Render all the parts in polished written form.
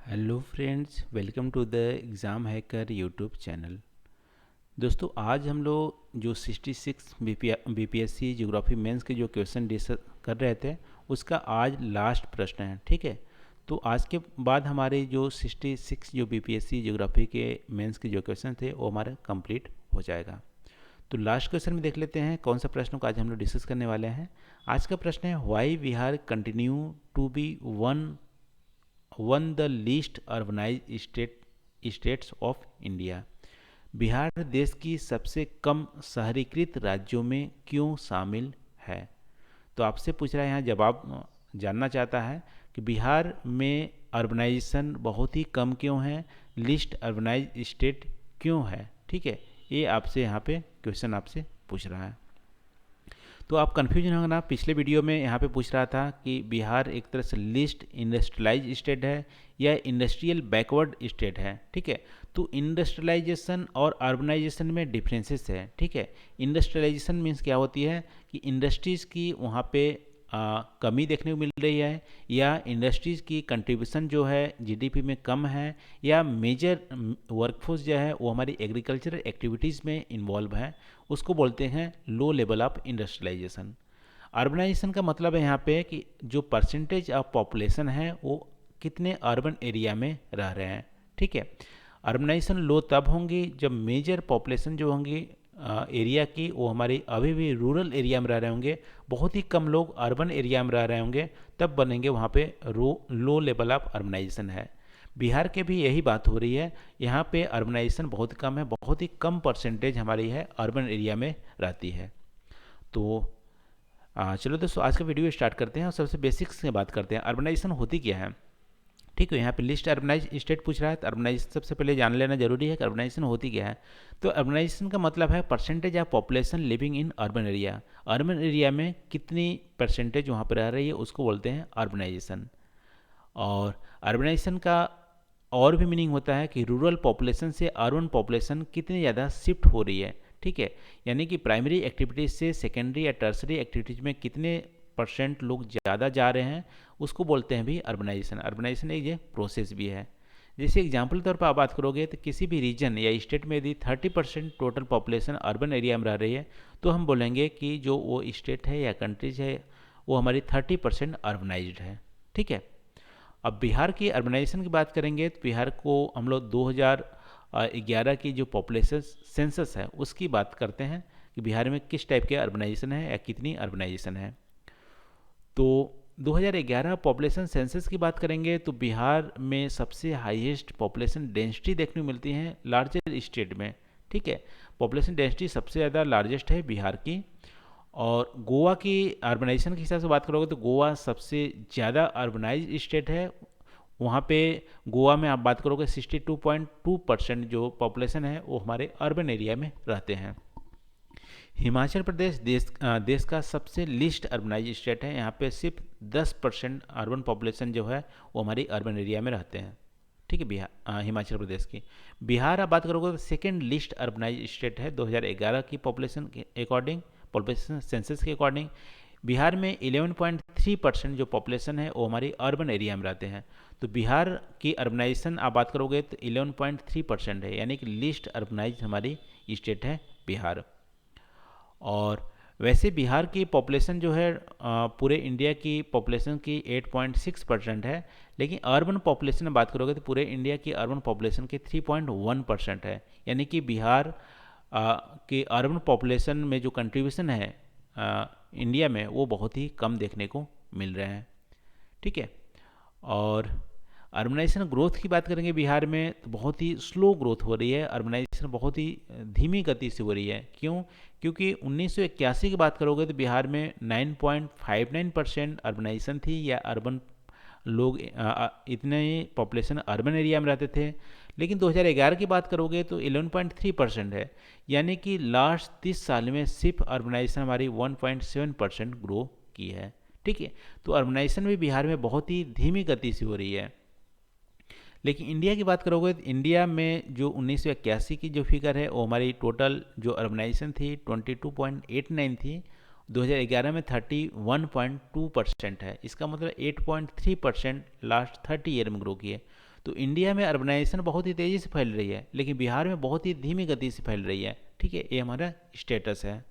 Hello friends, welcome to the exam hacker YouTube channel. दोस्तों, आज हम लोग जो 66 बीपीएससी ज्योग्राफी मेंस के जो क्वेश्चन डिस्कस कर रहे थे उसका आज लास्ट प्रश्न है। ठीक है, तो आज के बाद हमारे जो 66 जो बीपीएससी ज्योग्राफी के मेंस के जो क्वेश्चन थे वो हमारा कंप्लीट हो जाएगा। तो लास्ट क्वेश्चन में देख लेते हैं कौन सा प्रश्न को आज हम लोग डिस्कस करने वाले हैं। आज का प्रश्न है, why Bihar continue to be one the least urbanise states of India. Bihar देश की सबसे कम शहरीकृत राज्यों में क्यों शामिल है। तो आपसे पूछ रहा है, यहाँ जवाब जानना चाहता है कि बिहार में अर्बनाइजेशन बहुत ही कम क्यों है, लिस्ट अर्बनाइज स्टेट क्यों है। ठीक है, ये आपसे यहाँ पे क्वेश्चन आपसे पूछ रहा है। तो आप कन्फ्यूजन होगा ना, पिछले वीडियो में यहाँ पे पूछ रहा था कि बिहार एक तरह से लिस्ट इंडस्ट्रियलाइज स्टेट है या इंडस्ट्रियल बैकवर्ड स्टेट है। ठीक है, तो इंडस्ट्रियलाइजेशन और अर्बनाइजेशन में डिफरेंसेस है। ठीक है, इंडस्ट्रियलाइजेशन मीन्स क्या होती है कि इंडस्ट्रीज़ की वहाँ पे कमी देखने को मिल रही है, या इंडस्ट्रीज़ की कंट्रीब्यूशन जो है जीडीपी में कम है, या मेजर वर्कफोर्स जो है वो हमारी एग्रीकल्चरल एक्टिविटीज़ में इन्वॉल्व है, उसको बोलते हैं low level of industrialisation. Urbanisation का मतलब है यहाँ पे कि जो परसेंटेज ऑफ पॉपुलेशन है वो कितने अर्बन एरिया में रह रहे हैं। ठीक है, अर्बनाइजेशन लो तब होंगी जब मेजर पॉपुलेशन जो होंगी एरिया की वो हमारी अभी भी रूरल एरिया में रह रहे होंगे, बहुत ही कम लोग अर्बन एरिया में रह रहे होंगे, तब बनेंगे वहाँ पे लो लेवल ऑफ अर्बनाइजेशन है। बिहार के भी यही बात हो रही है, यहाँ पे अर्बनाइजेशन बहुत कम है, बहुत ही कम परसेंटेज हमारी है अर्बन एरिया में रहती है। तो चलो दोस्तों, आज का वीडियो स्टार्ट करते हैं और सबसे बेसिक्स से बात करते हैं अर्बनाइजेशन होती क्या है। ठीक है, यहाँ पे लिस्ट अर्बनाइज स्टेट पूछ रहा है, तो अर्बनाइजेशन सबसे पहले जान लेना जरूरी है कि अर्बनाइजेशन होती क्या है। तो अर्बनाइजेशन का मतलब है percentage of population living in urban area. Urban area में कितनी परसेंटेज वहाँ पर रह रही है उसको बोलते हैं अर्बनाइजेशन। और अर्बनाइजेशन का और भी मीनिंग होता है कि रूरल पॉपुलेशन से अर्बन पॉपुलेशन कितनी ज़्यादा शिफ्ट हो रही है। ठीक है, यानी कि प्राइमरी एक्टिविटीज़ से सेकेंडरी या टर्सरी एक्टिविटीज़ में कितने परसेंट लोग ज़्यादा जा रहे हैं, उसको बोलते हैं भी अर्बनाइजेशन। अर्बनाइजेशन एक ये प्रोसेस भी है। जैसे एग्जाम्पल तौर पर आप बात करोगे तो किसी भी रीजन या स्टेट में यदि 30% टोटल पॉपुलेशन अर्बन एरिया में रह रही है, तो हम बोलेंगे कि जो वो स्टेट है या कंट्रीज है वो हमारी 30% अर्बनाइज्ड है। ठीक है, अब बिहार की अर्बनाइजेशन की बात करेंगे तो बिहार को हम लोग 2011 की जो पॉपुलेशन सेंसस है उसकी बात करते हैं कि बिहार में किस टाइप के अर्बनाइजेशन है या कितनी अर्बनाइजेशन है। तो 2011 पॉपुलेशन सेंसस की बात करेंगे तो बिहार में सबसे हाईएस्ट पॉपुलेशन डेंसिटी देखने को मिलती है लार्जर स्टेट में। ठीक है, पॉपुलेशन डेंसिटी सबसे ज़्यादा लार्जेस्ट है बिहार की। और गोवा की अर्बनाइजेशन के हिसाब से बात करोगे तो गोवा सबसे ज़्यादा अर्बनाइज स्टेट है। वहाँ पे गोवा में आप बात करोगे 62.2% जो पॉपुलेशन है वो हमारे अर्बन एरिया में रहते हैं। हिमाचल प्रदेश देश का सबसे लिस्ट अर्बनाइज स्टेट है। यहाँ पे सिर्फ 10% अर्बन पॉपुलेशन जो है वो हमारी अर्बन एरिया में रहते हैं। ठीक है, बिहार हिमाचल प्रदेश की। बिहार आप बात करोगे तो सेकेंड लिस्ट अर्बनाइज स्टेट है 2011 की पॉपुलेशन के अकॉर्डिंग, पॉपुलेशन सेंसस के अकॉर्डिंग। बिहार में 11.3% जो पॉपुलेशन है वो हमारी अर्बन एरिया में रहते हैं। तो बिहार की अर्बनाइजेशन आप बात करोगे तो 11.3% है, यानी कि लिस्ट अर्बनाइज हमारी स्टेट है बिहार। और वैसे बिहार की पॉपुलेशन जो है पूरे इंडिया की पॉपुलेशन की 8.6% है, लेकिन अर्बन पॉपुलेशन में बात करोगे तो पूरे इंडिया की अर्बन पॉपुलेशन की 3.1% है। यानी कि बिहार के अर्बन पॉपुलेशन में जो कंट्रीब्यूशन है इंडिया में वो बहुत ही कम देखने को मिल रहे हैं। ठीक है, और अर्बनाइजेशन ग्रोथ की बात करेंगे बिहार में तो बहुत ही स्लो ग्रोथ हो रही है। अर्बनाइजेशन बहुत ही धीमी गति से हो रही है। क्यों? क्योंकि 1981 की बात करोगे तो बिहार में 9.59% अर्बनाइजेशन थी, या अर्बन लोग इतने पॉपुलेशन अर्बन एरिया में रहते थे। लेकिन 2011 की बात करोगे तो 11.3% है, यानी कि लास्ट 30 साल में सिर्फ अर्बनाइजेशन हमारी 1.7% ग्रो की है। ठीक है, तो अर्बनाइजेशन भी बिहार में बहुत ही धीमी गति से हो रही है। लेकिन इंडिया की बात करोगे तो इंडिया में जो 1981 की जो फिगर है वो हमारी टोटल जो अर्बनाइजेशन थी 22.89 थी, 2011 में 31.2% है। इसका मतलब 8.3% लास्ट 30 ईयर में ग्रो किए। तो इंडिया में अर्बनाइजेशन बहुत ही तेज़ी से फैल रही है, लेकिन बिहार में बहुत ही धीमी गति से फैल रही है। ठीक है, ये हमारा स्टेटस है।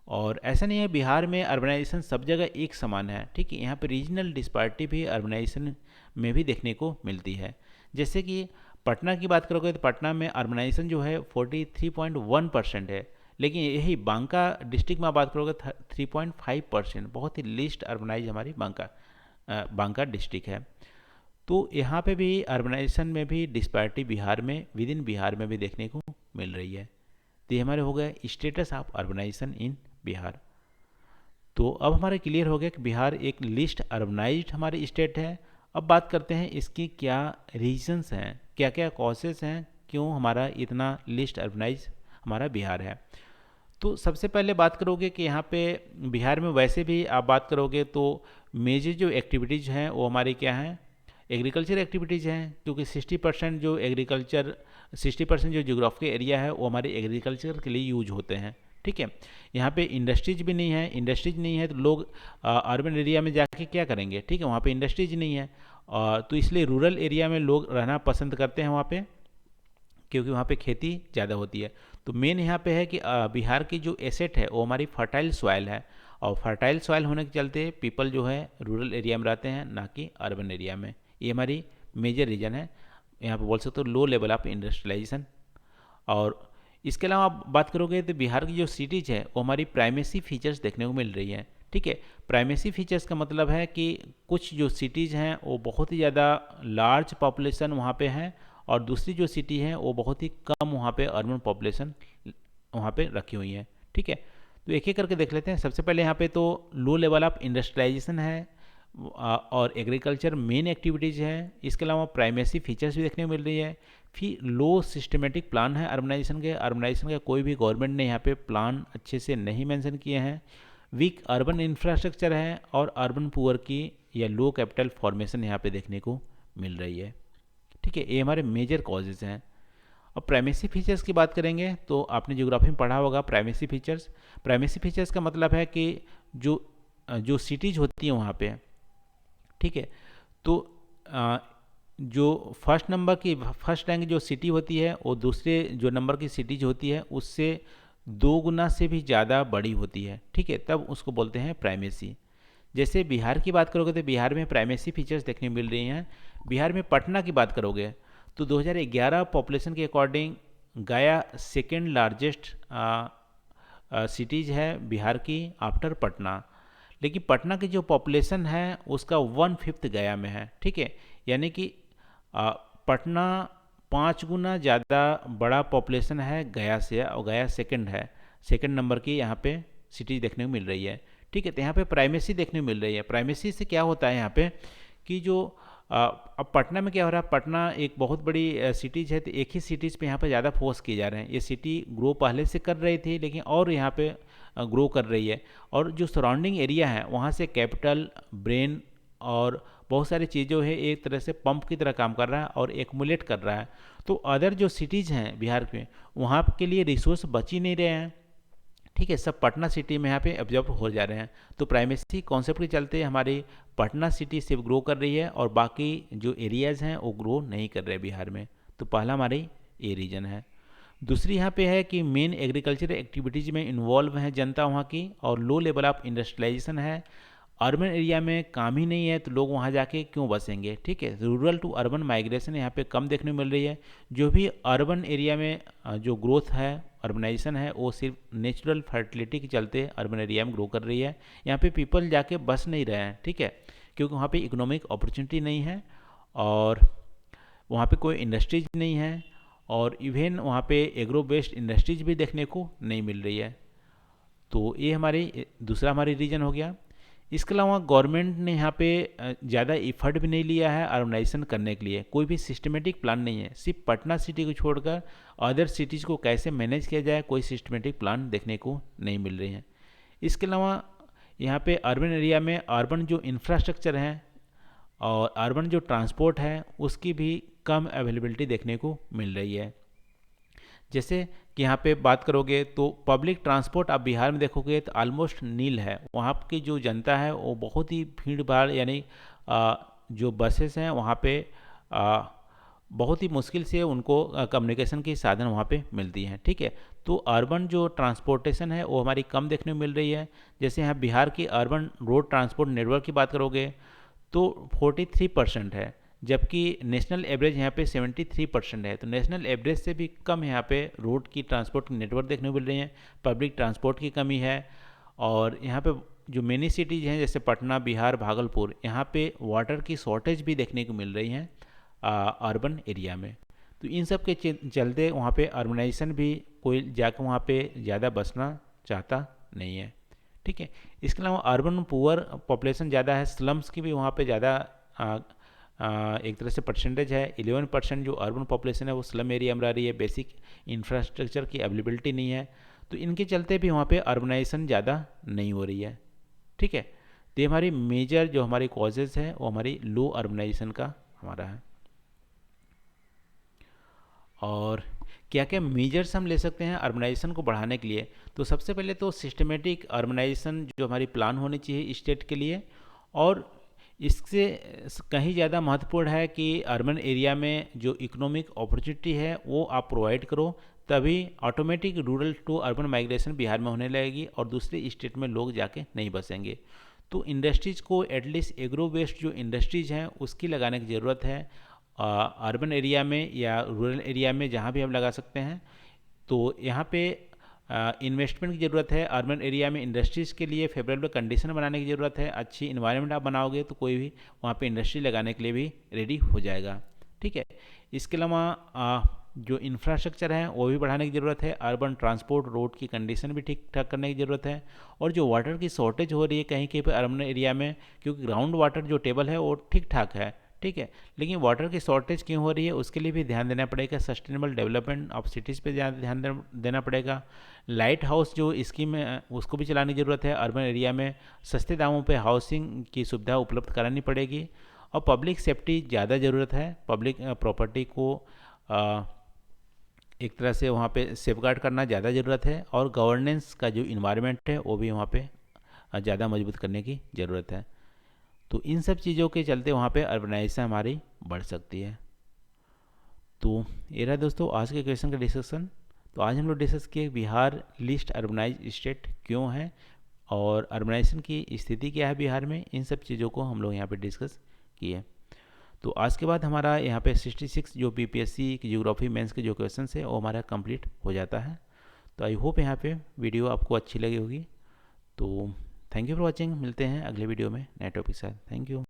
और ऐसा नहीं है बिहार में अर्बनाइजेशन सब जगह एक समान है। ठीक है, यहाँ पे रीजनल डिस्पैरिटी भी अर्बनाइजेशन में भी देखने को मिलती है। जैसे कि पटना की बात करोगे तो पटना में अर्बनाइजेशन जो है 43.1% है, लेकिन यही बांका डिस्ट्रिक्ट में आप बात करोगे 3.5%, बहुत ही लिस्ट अर्बनाइज हमारी बांका डिस्ट्रिक्ट है। तो यहाँ पे भी अर्बनाइजेशन में भी डिस्पैरिटी बिहार में, विद इन बिहार में भी देखने को मिल रही है। तो ये हमारे हो गए स्टेटस ऑफ अर्बनाइजेशन इन बिहार। तो अब हमारे क्लियर हो गया कि बिहार एक लिस्ट अर्बनाइज्ड हमारी स्टेट है। अब बात करते हैं इसकी क्या रीजंस हैं, क्या क्या कॉजेस हैं, क्यों हमारा इतना लिस्ट अर्बनाइज हमारा बिहार है। तो सबसे पहले बात करोगे कि यहाँ पे बिहार में वैसे भी आप बात करोगे तो मेजर जो एक्टिविटीज़ हैं वो हमारी क्या हैं, एग्रीकल्चर एक्टिविटीज़ हैं, क्योंकि 60% जो एग्रीकल्चर 60% जो जियोग्राफिकल एरिया है वो हमारे एग्रीकल्चर के लिए यूज होते हैं। ठीक है, यहाँ पे इंडस्ट्रीज भी नहीं है, इंडस्ट्रीज नहीं है तो लोग अर्बन एरिया में जाके क्या करेंगे। ठीक है, वहाँ पे इंडस्ट्रीज नहीं है, तो इसलिए रूरल एरिया में लोग रहना पसंद करते हैं वहाँ पे, क्योंकि वहाँ पे खेती ज़्यादा होती है। तो मेन यहाँ पे है कि बिहार की जो एसेट है वो हमारी फर्टाइल सॉइल है, और फर्टाइल सॉइल होने के चलते पीपल जो है रूरल एरिया में रहते हैं, ना कि अर्बन एरिया में। ये हमारी मेजर रीजन है, यहाँ पे बोल सकते हो लो लेवल ऑफ इंडस्ट्रियलाइजेशन। और इसके अलावा आप बात करोगे तो बिहार की जो सिटीज़ है वो हमारी प्राइमेसी फीचर्स देखने को मिल रही है। ठीक है, प्राइमेसी फीचर्स का मतलब है कि कुछ जो सिटीज़ हैं वो बहुत ही ज़्यादा लार्ज पॉपुलेशन वहाँ पे है, और दूसरी जो सिटी है वो बहुत ही कम वहाँ पे अर्बन पॉपुलेशन वहाँ पे रखी हुई है। ठीक है, तो एक एक करके देख लेते हैं। सबसे पहले यहाँ पे तो लो लेवल ऑफ इंडस्ट्रियलाइजेशन है, और एग्रीकल्चर मेन एक्टिविटीज़ है। इसके अलावा प्राइमेसी फीचर्स भी देखने को मिल रही है। फिर लो सिस्टमेटिक प्लान है अर्बनाइजेशन का कोई भी गवर्नमेंट ने यहाँ पे प्लान अच्छे से नहीं मेंशन किए हैं। वीक अर्बन इंफ्रास्ट्रक्चर है, और अर्बन पुअर की या लो कैपिटल फॉर्मेशन यहाँ पे देखने को मिल रही है। ठीक है, ये हमारे मेजर कॉजेज़ हैं। अब प्राइमेसी फीचर्स की बात करेंगे तो आपने ज्योग्राफी में पढ़ा होगा प्राइमेसी फीचर्स का मतलब है कि जो सिटीज़ होती हैं वहाँ पे। ठीक है, तो जो फर्स्ट रैंक जो सिटी होती है वो दूसरे जो नंबर की सिटीज होती है उससे 2 गुना से भी ज़्यादा बड़ी होती है। ठीक है, तब उसको बोलते हैं प्राइमेसी। जैसे बिहार की बात करोगे तो बिहार में प्राइमेसी फीचर्स देखने को मिल रही हैं। बिहार में पटना की बात करोगे तो 2011 पॉपुलेशन के अकॉर्डिंग गया सेकेंड लार्जेस्ट सिटीज़ है बिहार की आफ्टर पटना, लेकिन पटना की जो पॉपुलेशन है उसका 1/5 गया में है। ठीक है, यानी कि पटना 5 गुना ज़्यादा बड़ा पॉपुलेशन है गया से, और गया सेकंड नंबर की यहाँ पे सिटी देखने को मिल रही है। ठीक है, तो यहाँ पे प्राइमेसी देखने को मिल रही है। प्राइमेसी से क्या होता है यहाँ पे कि जो अब पटना में क्या हो रहा है, पटना एक बहुत बड़ी सिटीज़ है, तो एक ही सिटीज़ पे यहाँ पे ज़्यादा फोकस किए जा रहे हैं। ये सिटी ग्रो पहले से कर रही थी, लेकिन और यहाँ पे ग्रो कर रही है, और जो सराउंडिंग एरिया है वहाँ से कैपिटल, ब्रेन और बहुत सारी चीज़ों है एक तरह से पंप की तरह काम कर रहा है और एक्मुलेट कर रहा है। तो अदर जो सिटीज़ हैं बिहार में वहाँ के लिए रिसोर्स बच ही नहीं रहे हैं। ठीक है, सब पटना सिटी में यहाँ पे एब्जॉर्ब हो जा रहे हैं। तो प्राइमेसी कॉन्सेप्ट के चलते हमारी पटना सिटी सिर्फ ग्रो कर रही है, और बाकी जो एरियाज़ हैं वो ग्रो नहीं कर रहे बिहार में। तो पहला हमारी ये रीजन है। दूसरी यहाँ पे है कि मेन एग्रीकल्चर एक्टिविटीज़ में इन्वॉल्व है जनता वहाँ की, और लो लेवल ऑफ इंडस्ट्रियलाइजेशन है। अर्बन एरिया में काम ही नहीं है तो लोग वहाँ जाके क्यों बसेंगे। ठीक है, रूरल टू अर्बन माइग्रेशन यहाँ पे कम देखने को मिल रही है। जो भी अर्बन एरिया में जो ग्रोथ है, अर्बनाइजेशन है, वो सिर्फ नेचुरल फर्टिलिटी के चलते अर्बन एरिया में ग्रो कर रही है। यहाँ पे पीपल जाके बस नहीं रहे हैं। ठीक है, क्योंकि वहाँ पे इकोनॉमिक अपॉर्चुनिटी नहीं है, और वहाँ पे कोई इंडस्ट्रीज नहीं है, और इवन वहाँ पे एग्रो बेस्ड इंडस्ट्रीज भी देखने को नहीं मिल रही है। तो ये हमारी दूसरा हमारी रीजन हो गया। इसके अलावा गवर्नमेंट ने यहाँ पे ज़्यादा इफर्ट भी नहीं लिया है अर्बनाइजेशन करने के लिए। कोई भी सिस्टमेटिक प्लान नहीं है। सिर्फ पटना सिटी को छोड़कर अदर सिटीज़ को कैसे मैनेज किया जाए, कोई सिस्टमेटिक प्लान देखने को नहीं मिल रही है। इसके अलावा यहाँ पे अर्बन एरिया में अर्बन जो इंफ्रास्ट्रक्चर है और अर्बन जो ट्रांसपोर्ट है उसकी भी कम अवेलेबिलिटी देखने को मिल रही है। जैसे कि यहाँ पे बात करोगे तो पब्लिक ट्रांसपोर्ट आप बिहार में देखोगे तो ऑलमोस्ट नील है। वहाँ की जो जनता है वो बहुत ही भीड़ भाड़, यानी जो बसेस हैं वहाँ पे बहुत ही मुश्किल से उनको कम्युनिकेशन की साधन वहाँ पे मिलती हैं। ठीक है, तो अर्बन जो ट्रांसपोर्टेशन है वो हमारी कम देखने को मिल रही है। जैसे यहाँ बिहार की अर्बन रोड ट्रांसपोर्ट नेटवर्क की बात करोगे तो 43% है, जबकि नेशनल एवरेज यहाँ पे 73% है। तो नेशनल एवरेज से भी कम यहाँ पे रोड की ट्रांसपोर्ट नेटवर्क देखने को मिल रही है, पब्लिक ट्रांसपोर्ट की कमी है। और यहाँ पे जो मेनी सिटीज़ हैं जैसे पटना, बिहार, भागलपुर, यहाँ पे वाटर की शॉर्टेज भी देखने को मिल रही हैं अर्बन एरिया में। तो इन सब के चलते वहाँ पे अर्बनाइजेशन भी कोई जाकर वहाँ पे ज़्यादा बसना चाहता नहीं है। ठीक है, इसके अलावा अर्बन पुअर पॉपुलेशन ज़्यादा है, स्लम्स की भी वहाँ पे ज़्यादा एक तरह से परसेंटेज है। 11% जो अर्बन पॉपुलेशन है वो स्लम एरिया में रह रही है, बेसिक इंफ्रास्ट्रक्चर की अवेलेबिलिटी नहीं है। तो इनके चलते भी वहाँ पे अर्बनाइजेशन ज़्यादा नहीं हो रही है। ठीक है, तो ये हमारी मेजर जो हमारी कॉजेज़ है वो हमारी लो अर्बनाइजेशन का हमारा है। और क्या क्या मेजर्स हम ले सकते हैं अर्बनाइजेशन को बढ़ाने के लिए? तो सबसे पहले तो सिस्टमेटिक अर्बनाइजेशन जो हमारी प्लान होनी चाहिए स्टेट के लिए, और इससे कहीं ज़्यादा महत्वपूर्ण है कि अर्बन एरिया में जो इकोनॉमिक अपॉर्चुनिटी है वो आप प्रोवाइड करो, तभी automatic rural to urban migration Bihar में होने लगेगी और दूसरे स्टेट में लोग जाके नहीं बसेंगे। तो इंडस्ट्रीज़ को एटलीस्ट एग्रो वेस्ट जो इंडस्ट्रीज़ हैं उसकी लगाने की ज़रूरत है अर्बन एरिया में या रूरल एरिया में, जहाँ भी हम लगा सकते हैं। तो यहाँ पे इन्वेस्टमेंट की ज़रूरत है। अर्बन एरिया में इंडस्ट्रीज़ के लिए फेवरेबल कंडीशन बनाने की ज़रूरत है। अच्छी इन्वायरमेंट आप बनाओगे तो कोई भी वहाँ पे इंडस्ट्री लगाने के लिए भी रेडी हो जाएगा। ठीक है, इसके अलावा जो इंफ्रास्ट्रक्चर है वो भी बढ़ाने की ज़रूरत है। अर्बन ट्रांसपोर्ट रोड की कंडीशन भी ठीक ठाक करने की ज़रूरत है। और जो वाटर की शॉर्टेज हो रही है कहीं कहीं पर अर्बन एरिया में, क्योंकि ग्राउंड वाटर जो टेबल है वो ठीक ठाक है, ठीक है, लेकिन वाटर की शॉर्टेज क्यों हो रही है उसके लिए भी ध्यान देना पड़ेगा। सस्टेनेबल डेवलपमेंट ऑफ सिटीज़ पे ध्यान देना पड़ेगा। लाइट हाउस जो स्कीम है उसको भी चलाने की ज़रूरत है। अर्बन एरिया में सस्ते दामों पे हाउसिंग की सुविधा उपलब्ध करानी पड़ेगी। और पब्लिक सेफ्टी ज़्यादा ज़रूरत है। पब्लिक प्रॉपर्टी को एक तरह से वहाँ पे सेफगार्ड करना ज़्यादा ज़रूरत है। और गवर्नेंस का जो इन्वायरमेंट है वो भी वहाँ पे ज़्यादा मजबूत करने की ज़रूरत है। तो इन सब चीज़ों के चलते वहाँ पे अर्बनाइजेशन हमारी बढ़ सकती है। तो ये रहा दोस्तों आज के क्वेश्चन का डिस्कशन। तो आज हम लोग डिस्कस किए बिहार लिस्ट अर्बनाइज स्टेट क्यों है और अर्बनाइजेशन की स्थिति क्या है बिहार में, इन सब चीज़ों को हम लोग यहाँ पे डिस्कस किए। तो आज के बाद हमारा यहाँ पे 66 जो बीपीएससी की ज्योग्राफी मेंस के जो क्वेश्चन है वो हमारा कंप्लीट हो जाता है। तो आई होप यहाँ पे वीडियो आपको अच्छी लगी होगी। तो थैंक यू फॉर वॉचिंग। मिलते हैं अगले वीडियो में नए टॉपिक के साथ। Thank you.